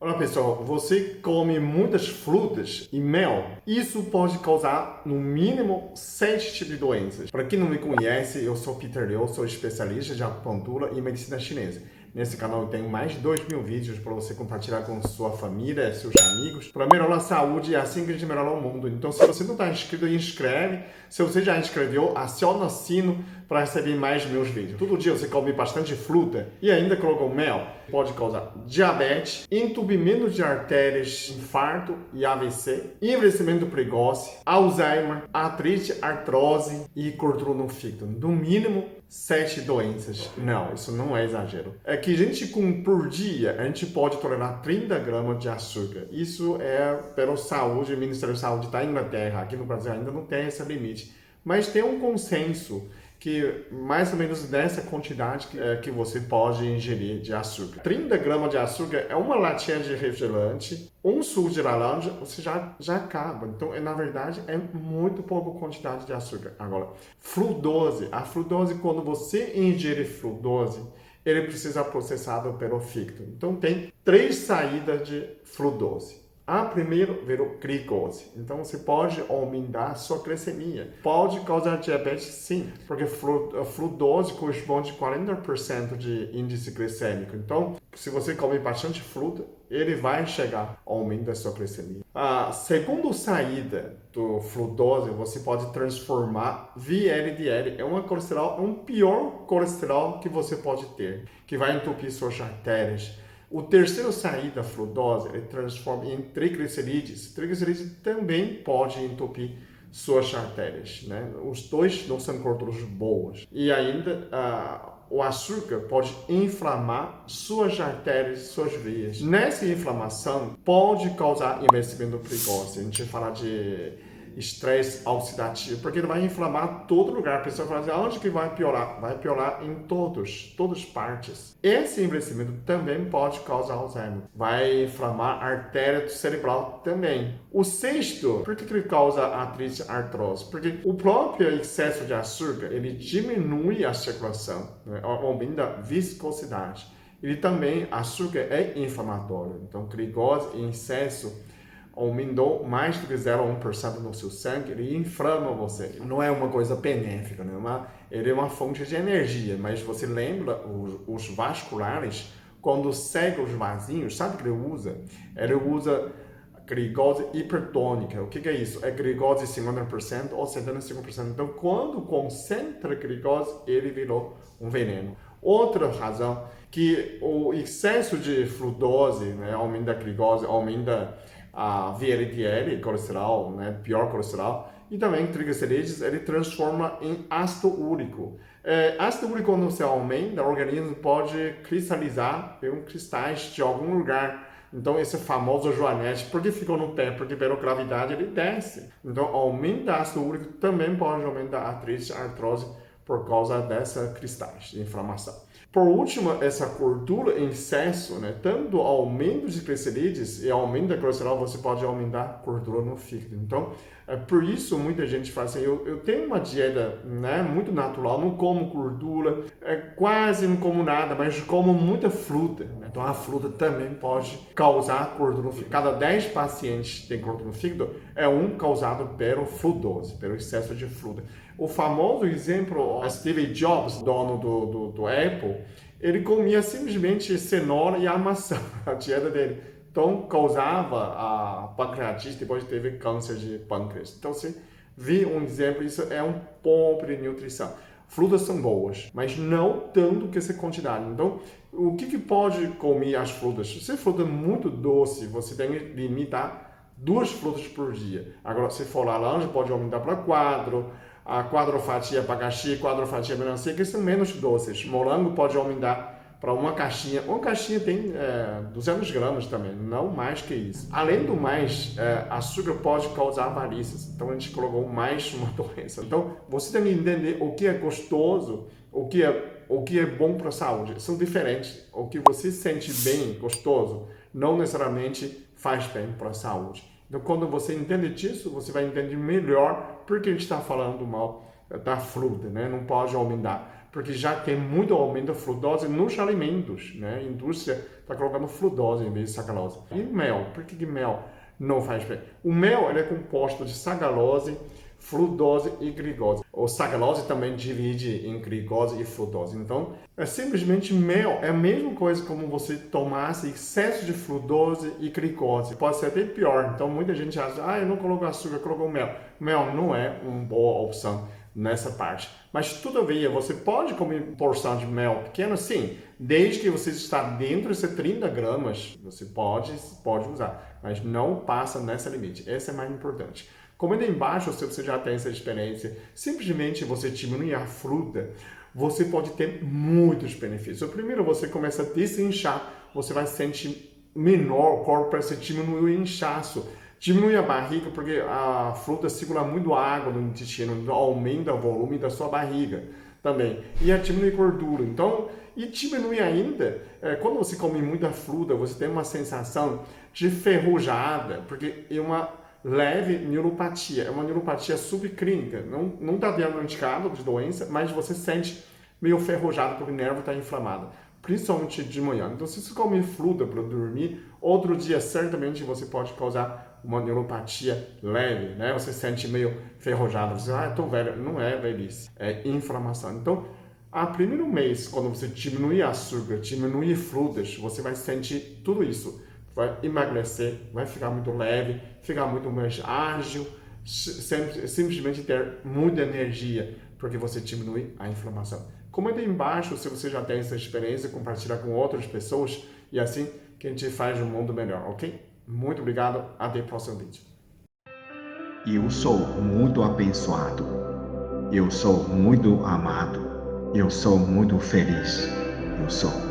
Olá pessoal, você come muitas frutas e mel. Isso pode causar no mínimo 7 tipos de doenças. Para quem não me conhece, eu sou Peter Liu, sou especialista de acupuntura e medicina chinesa. Nesse canal eu tenho mais de 2.000 vídeos para você compartilhar com sua família, seus amigos, para melhorar a saúde e assim que a gente melhorar o mundo. Então, se você não está inscrito, inscreve. Se você já inscreveu, aciona o sino para receber mais meus vídeos. Todo dia você come bastante fruta e ainda colocou mel. Pode causar diabetes, entupimento de artérias, infarto e AVC, envelhecimento precoce, Alzheimer, artrite, artrose e gordura no fígado. No mínimo 7 doenças. Não, isso não é exagero. É que a gente, por dia, a gente pode tolerar 30 gramas de açúcar. Isso é pela saúde, o Ministério da Saúde da Inglaterra. Aqui no Brasil ainda não tem esse limite. Mas tem um consenso que mais ou menos dessa quantidade que você pode ingerir de açúcar. 30 gramas de açúcar é uma latinha de refrigerante, um suco de laranja, você já acaba. Então, na verdade, é muito pouca quantidade de açúcar. Agora, frutose. A frutose, quando você ingere frutose, ele precisa ser processado pelo fígado. Então, tem 3 saídas de frutose. A primeira virou glicose. Então, você pode aumentar a sua glicemia. Pode causar diabetes, sim, porque a frutose corresponde a 40% de índice glicêmico. Então, se você comer bastante fruta, ele vai chegar ao aumento da sua glicemia. A segunda saída do frutose, você pode transformar VLDL. É um pior colesterol que você pode ter, que vai entupir suas artérias. O terceiro saída da frutose, ele transforma em triglicerídeos. Triglicerídeos também pode entupir suas artérias, né? Os dois não são gorduras boas. E ainda, o açúcar pode inflamar suas artérias, suas veias. Nessa inflamação, pode causar envelhecimento precoce. A gente fala de estresse oxidativo, porque ele vai inflamar todo lugar. A pessoa fala assim, onde que vai piorar? Vai piorar em todas as partes. Esse envelhecimento também pode causar Alzheimer. Vai inflamar a artéria cerebral também. O sexto, por que ele causa artrite, artrose? Porque o próprio excesso de açúcar, ele diminui a circulação, né? Aumenta a viscosidade. Ele também, açúcar é inflamatório. Então, glicose em excesso aumentou mais do que 0,1% no seu sangue, ele inflama você. Não é uma coisa benéfica, né? Ele é uma fonte de energia, mas você lembra os vasculares, quando segue os vasinhos, sabe o que ele usa? Ele usa glicose hipertônica. O que é isso? É glicose 50% ou 75%. Então, quando concentra glicose, ele virou um veneno. Outra razão que o excesso de frutose, né, aumenta a glicose, aumenta a VLDL, colesterol, né, pior colesterol, e também triglicerídeos, ele transforma em ácido úrico. Ácido úrico, quando você aumenta, o organismo pode cristalizar em cristais de algum lugar. Então, esse famoso joanete, por que ficou no pé? Porque pela gravidade ele desce. Então, aumenta ácido úrico, também pode aumentar a artrite, a artrose, por causa dessa cristais de inflamação. Por último, essa gordura em excesso, né? Tanto aumento de triglicerídeos e aumento da colesterol, você pode aumentar a gordura no fígado. Então, por isso muita gente fala assim, eu tenho uma dieta, né, muito natural, não como gordura, quase não como nada, mas como muita fruta. Né? Então, a fruta também pode causar gordura no fígado. Cada 10 pacientes que têm gordura no fígado, é um causado pelo frutose, pelo excesso de fruta. O famoso exemplo, Steve Jobs, dono do Apple, ele comia simplesmente cenoura e a maçã, a dieta dele. Então, causava a pancreatite, depois teve câncer de pâncreas. Então, você vê um exemplo, isso é um pobre de nutrição. Frutas são boas, mas não tanto que essa quantidade. Então, o que pode comer as frutas? Se a fruta é muito doce, você tem que limitar 2 frutas por dia. Agora, se for laranja, pode aumentar para 4. A 4 fatias abacaxi, 4 fatias melancia, que são menos doces. Morango pode aumentar para uma caixinha. Uma caixinha tem 200 gramas também, não mais que isso. Além do mais, açúcar pode causar varizes. Então, a gente colocou mais uma doença. Então, você tem que entender o que é gostoso, o que é bom para a saúde. São diferentes. O que você sente bem, gostoso, não necessariamente faz bem para a saúde. Então, quando você entende disso, você vai entender melhor por que a gente está falando mal da fruta, né? Não pode aumentar. porque já tem muito aumento da frutose nos alimentos, né? A indústria está colocando frutose em vez de sacarose. E mel, por que mel não faz bem? O mel ele é composto de sacarose, frutose e glicose. O sacarose também divide em glicose e frutose. Então, é simplesmente mel. É a mesma coisa como você tomasse excesso de frutose e glicose. Pode ser até pior. Então, muita gente acha, eu não coloco açúcar, eu coloco mel. Mel não é uma boa opção nessa parte. Mas, todavia, você pode comer porção de mel pequena, sim, desde que você está dentro de 30 gramas, você pode usar, mas não passa nessa limite. Esse é mais importante. Comenta aí embaixo se você já tem essa experiência. Simplesmente você diminuir a fruta, você pode ter muitos benefícios. Primeiro, você começa a desinchar, você vai sentir menor, o corpo parece diminuir o inchaço. Diminui a barriga porque a fruta segura muito água no intestino, então aumenta o volume da sua barriga também. E diminui gordura. Então, e diminui ainda, quando você come muita fruta, você tem uma sensação de ferrujada, porque é uma leve neuropatia, é uma neuropatia subclínica, não está diagnosticado de doença, mas você sente meio ferrujado porque o nervo está inflamado, principalmente de manhã. Então, se você comer fruta para dormir, outro dia certamente você pode causar uma neuropatia leve, né? Você sente meio ferrujado, você estou velho, não é velhice, é inflamação. Então, a primeiro mês, quando você diminuir açúcar, diminuir frutas, você vai sentir tudo isso. Vai emagrecer, vai ficar muito leve, ficar muito mais ágil, simplesmente ter muita energia, porque você diminui a inflamação. Comenta aí embaixo se você já tem essa experiência, compartilhar com outras pessoas e assim que a gente faz um mundo melhor, ok? Muito obrigado, até o próximo vídeo. Eu sou muito abençoado. Eu sou muito amado. Eu sou muito feliz. Eu sou.